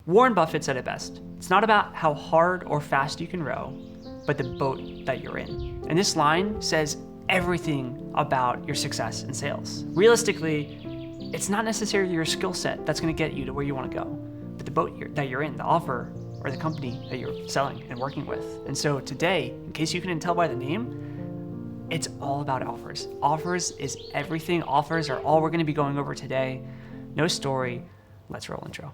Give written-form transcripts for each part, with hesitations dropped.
Warren Buffett said it best. It's not about how hard or fast you can row, but the boat that you're in. And this line says everything about your success in sales. Realistically, it's not necessarily your skill set that's going to get you to where you want to go, but the boat that you're in, the offer or the company that you're selling and working with. And so today, in case you couldn't tell by the name, it's all about offers. Offers is everything. Offers are all we're going to be going over today. No story. Let's roll intro.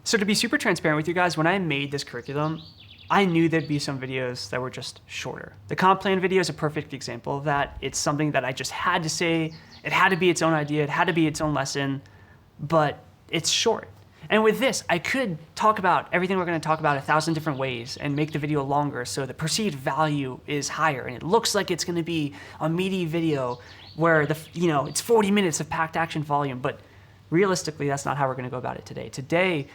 So to be super transparent with you guys, when I made this curriculum, I knew there'd be some videos that were just shorter. The comp plan video is a perfect example of that. It's something that I just had to say. It had to be its own idea. It had to be its own lesson, but it's short. And with this, I could talk about everything we're going to talk about 1,000 different ways and make the video longer so the perceived value is higher. And it looks like it's going to be a meaty video where it's 40 minutes of packed action volume, but realistically, that's not how we're going to go about it today. Today,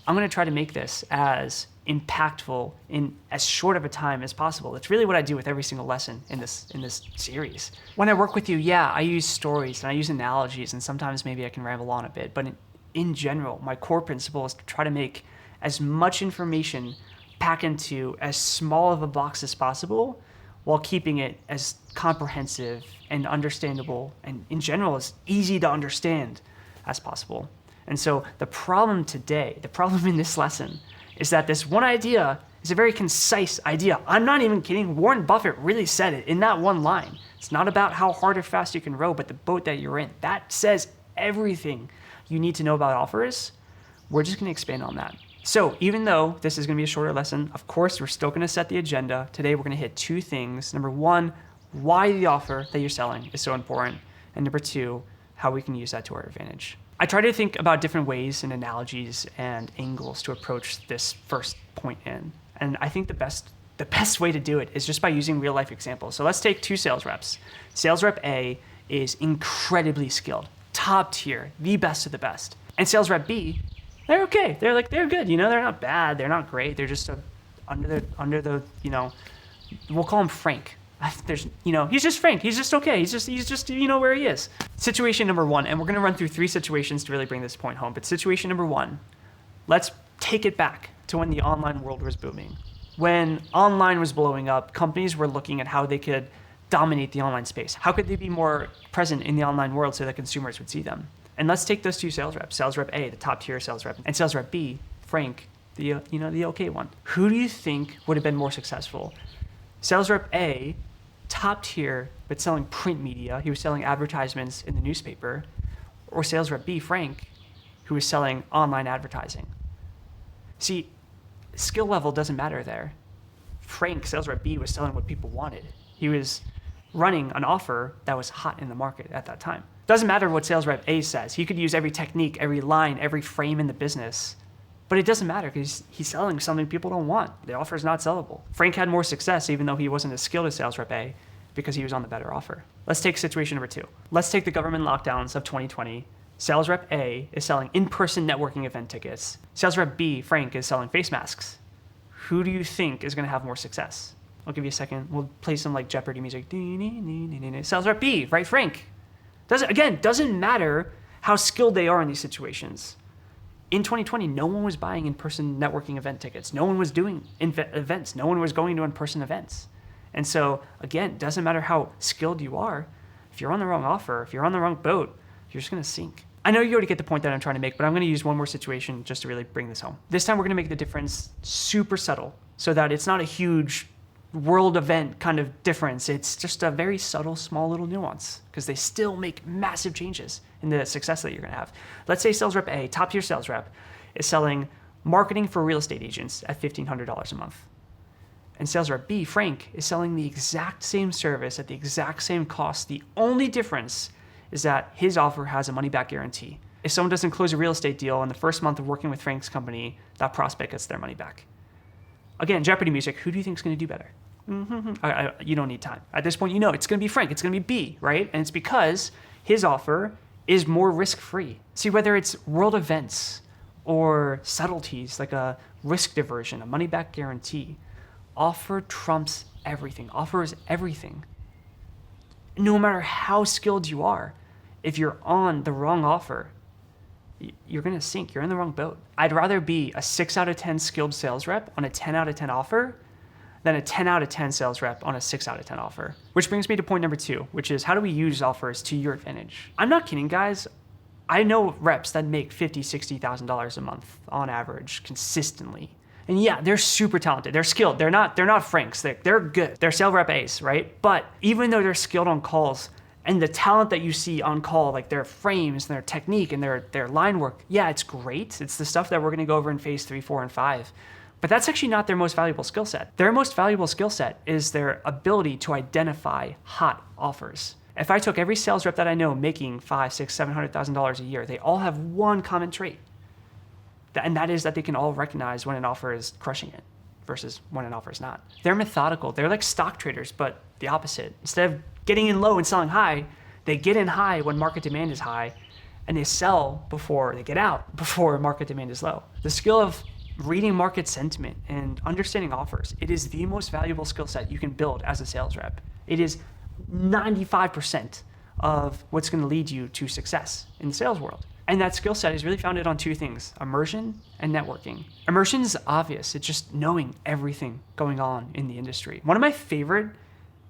I'm going to try to make this as impactful in as short of a time as possible. It's really what I do with every single lesson in this series. When I work with you, I use stories and I use analogies, and sometimes maybe I can ramble on a bit, but in general, my core principle is to try to make as much information pack into as small of a box as possible while keeping it as comprehensive and understandable and in general as easy to understand as possible. And so the problem in this lesson is that this one idea is a very concise idea. I'm not even kidding. Warren Buffett really said it in that one line. It's not about how hard or fast you can row, but the boat that you're in. That says everything you need to know about offers. We're just going to expand on that. So even though this is going to be a shorter lesson, of course, we're still going to set the agenda. Today, we're going to hit two things. Number one, why the offer that you're selling is so important. And number two, how we can use that to our advantage. I try to think about different ways and analogies and angles to approach this first point in. And I think the best way to do it is just by using real life examples. So let's take two sales reps. Sales rep A is incredibly skilled, top tier, the best of the best. And sales rep B, they're okay. They're good. They're not bad. They're not great. They're just under the we'll call him Frank. He's just Frank. He's just okay. He's just where he is. Situation number one, and we're going to run through three situations to really bring this point home. But situation number one, let's take it back to when the online world was booming. When online was blowing up, companies were looking at how they could dominate the online space. How could they be more present in the online world so that consumers would see them? And let's take those two sales reps. Sales rep A, the top tier sales rep, and sales rep B, Frank, the okay one. Who do you think would have been more successful? Sales rep A, top tier, but selling print media. He was selling advertisements in the newspaper. Or sales rep B, Frank, who was selling online advertising. See, skill level doesn't matter there. Frank, sales rep B, was selling what people wanted. He was running an offer that was hot in the market at that time. Doesn't matter what sales rep A says. He could use every technique, every line, every frame in the business. But it doesn't matter because he's selling something people don't want. The offer is not sellable. Frank had more success even though he wasn't as skilled as sales rep A because he was on the better offer. Let's take situation number two. Let's take the government lockdowns of 2020. Sales rep A is selling in-person networking event tickets. Sales rep B, Frank, is selling face masks. Who do you think is going to have more success? I'll give you a second. We'll play some like Jeopardy music. Sales rep B, right, Frank? Doesn't matter how skilled they are in these situations. In 2020, no one was buying in-person networking event tickets. No one was doing events. No one was going to in-person events. And so, again, doesn't matter how skilled you are. If you're on the wrong offer, if you're on the wrong boat, you're just going to sink. I know you already get the point that I'm trying to make, but I'm going to use one more situation just to really bring this home. This time, we're going to make the difference super subtle so that it's not a huge world event kind of difference. It's just a very subtle, small little nuance because they still make massive changes in the success that you're going to have. Let's say sales rep A, top tier sales rep, is selling marketing for real estate agents at $1,500 a month. And sales rep B, Frank, is selling the exact same service at the exact same cost. The only difference is that his offer has a money-back guarantee. If someone doesn't close a real estate deal in the first month of working with Frank's company, that prospect gets their money back. Again, Jeopardy music, who do you think is going to do better? You don't need time. At this point, you know it's going to be Frank. It's going to be B, right? And it's because his offer is more risk-free. See, whether it's world events or subtleties like a risk diversion, a money-back guarantee, offer trumps everything. Offer is everything. no matter how skilled you are, if you're on the wrong offer, you're gonna sink. You're in the wrong boat. I'd rather be a 6 out of 10 skilled sales rep on a 10 out of 10 offer than a 10 out of 10 sales rep on a 6 out of 10 offer. Which brings me to point number 2, which is how do we use offers to your advantage? I'm not kidding, guys. I know reps that make $50,000, $60,000 a month on average consistently. And yeah, they're super talented. They're skilled. They're not Franks. They're good. They're sales rep A's, right? But even though they're skilled on calls, and the talent that you see on call, like their frames and their technique and their line work, yeah, it's great. It's the stuff that we're gonna go over in phase 3, 4, and 5. But that's actually not their most valuable skill set. Their most valuable skill set is their ability to identify hot offers. If I took every sales rep that I know making $500,000, $600,000, $700,000 a year, they all have one common trait. And that is that they can all recognize when an offer is crushing it versus when an offer is not. They're methodical. They're like stock traders, but the opposite. Instead of getting in low and selling high, they get in high when market demand is high, and they sell before they get out, before market demand is low. The skill of reading market sentiment and understanding offers, it is the most valuable skill set you can build as a sales rep. It is 95% of what's going to lead you to success in the sales world. And that skill set is really founded on 2 things, immersion and networking. Immersion is obvious. It's just knowing everything going on in the industry. One of my favorite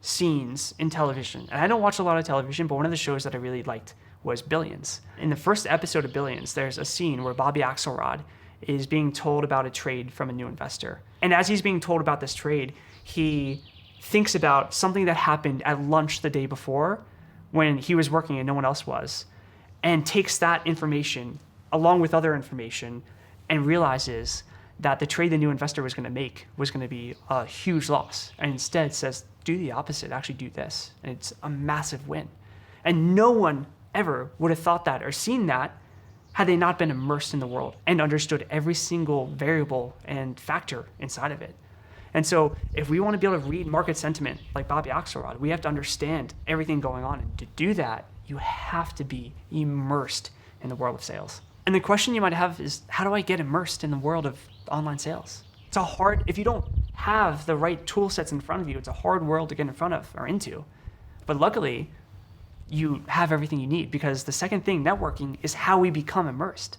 scenes in television, and I don't watch a lot of television, but one of the shows that I really liked was Billions. In the first episode of Billions, there's a scene where Bobby Axelrod is being told about a trade from a new investor. And as he's being told about this trade, he thinks about something that happened at lunch the day before when he was working and no one else was, and takes that information along with other information and realizes that the trade the new investor was going to make was going to be a huge loss, and instead says, do the opposite, actually do this. And it's a massive win. And no one ever would have thought that or seen that had they not been immersed in the world and understood every single variable and factor inside of it. And so if we want to be able to read market sentiment like Bobby Axelrod, we have to understand everything going on. And to do that, you have to be immersed in the world of sales. And the question you might have is, how do I get immersed in the world of online sales? It's a hard, if you don't have the right tool sets in front of you, it's a hard world to get in front of or into. But luckily, you have everything you need, because the second thing, networking, is how we become immersed.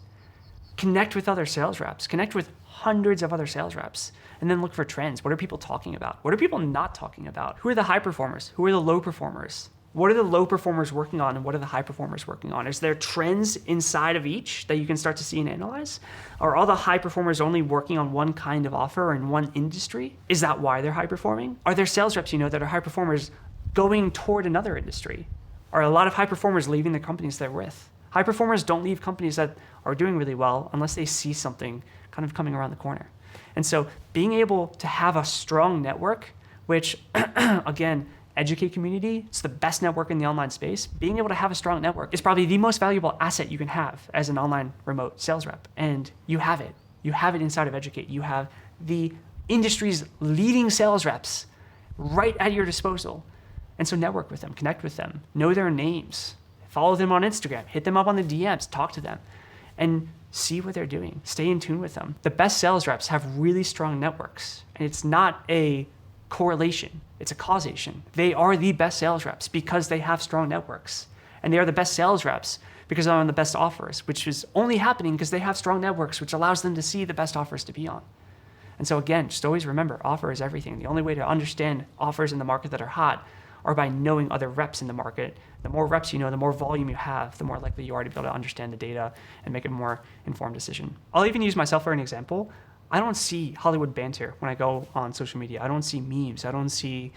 Connect with other sales reps, connect with hundreds of other sales reps, and then look for trends. What are people talking about? What are people not talking about? Who are the high performers? Who are the low performers? What are the low performers working on and what are the high performers working on? Is there trends inside of each that you can start to see and analyze? Are all the high performers only working on one kind of offer or in one industry? Is that why they're high performing? Are there sales reps you know that are high performers going toward another industry? Are a lot of high performers leaving the companies they're with? High performers don't leave companies that are doing really well unless they see something kind of coming around the corner. And so being able to have a strong network, which again, educate community, it's the best network in the online space. Being able to have a strong network is probably the most valuable asset you can have as an online remote sales rep. And you have it. You have it inside of Educate. You have the industry's leading sales reps right at your disposal. And so network with them, connect with them, know their names, follow them on Instagram, hit them up on the DMs, talk to them, and see what they're doing. Stay in tune with them. The best sales reps have really strong networks, and it's not a correlation, it's a causation. They are the best sales reps because they have strong networks, and they are the best sales reps because they're on the best offers, which is only happening because they have strong networks, which allows them to see the best offers to be on. And so again, just always remember, offer is everything. The only way to understand offers in the market that are hot are by knowing other reps in the market. The more reps you know, the more volume you have, the more likely you are to be able to understand the data and make a more informed decision. I'll even use myself for an example. I don't see Hollywood banter when I go on social media. I don't see memes. I don't see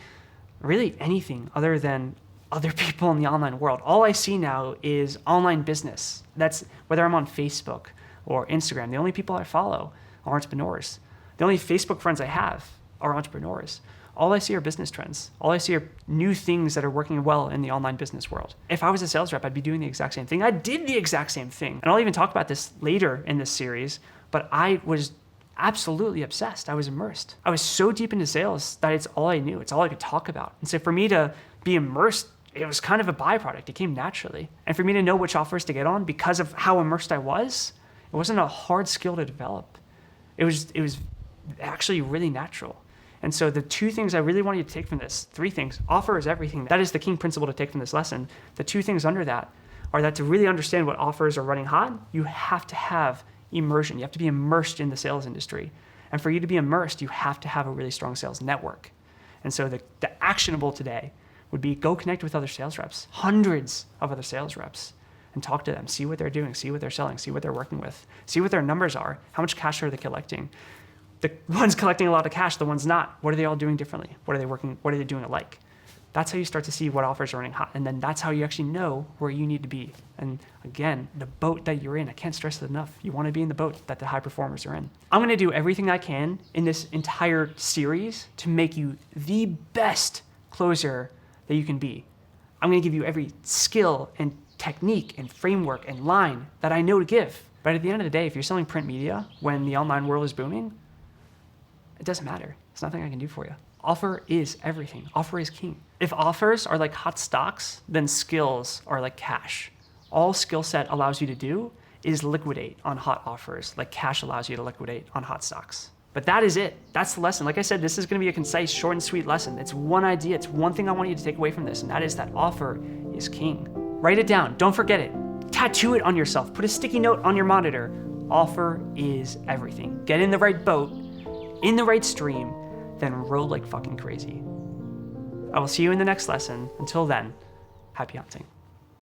really anything other than other people in the online world. All I see now is online business. That's whether I'm on Facebook or Instagram. The only people I follow are entrepreneurs. The only Facebook friends I have are entrepreneurs. All I see are business trends. All I see are new things that are working well in the online business world. If I was a sales rep, I'd be doing the exact same thing. I did the exact same thing. And I'll even talk about this later in this series, but I was absolutely obsessed. I was immersed. I was so deep into sales that it's all I knew. It's all I could talk about. And so for me to be immersed, it was kind of a byproduct. It came naturally. And for me to know which offers to get on because of how immersed I was, it wasn't a hard skill to develop. It was actually really natural. And so the two things I really want you to take from this, three things, offer is everything. That is the king principle to take from this lesson. The two things under that are that to really understand what offers are running hot, you have to have immersion. You have to be immersed in the sales industry. And for you to be immersed, you have to have a really strong sales network. And so the actionable today would be go connect with other sales reps, hundreds of other sales reps, and talk to them, see what they're doing, see what they're selling, see what they're working with, see what their numbers are, how much cash are they collecting. The ones collecting a lot of cash, the ones not, what are they all doing differently? What are they working, what are they doing alike? That's how you start to see what offers are running hot. And then that's how you actually know where you need to be. And again, the boat that you're in, I can't stress it enough. You want to be in the boat that the high performers are in. I'm going to do everything I can in this entire series to make you the best closer that you can be. I'm going to give you every skill and technique and framework and line that I know to give. But at the end of the day, if you're selling print media when the online world is booming, it doesn't matter. There's nothing I can do for you. Offer is everything. Offer is king. If offers are like hot stocks, then skills are like cash. All skill set allows you to do is liquidate on hot offers, like cash allows you to liquidate on hot stocks. But that is it. That's the lesson. Like I said, this is going to be a concise, short and sweet lesson. It's one idea. It's one thing I want you to take away from this, and that is that offer is king. Write it down. Don't forget it. Tattoo it on yourself. Put a sticky note on your monitor. Offer is everything. Get in the right boat, in the right stream, then row like fucking crazy. I will see you in the next lesson. Until then, happy hunting.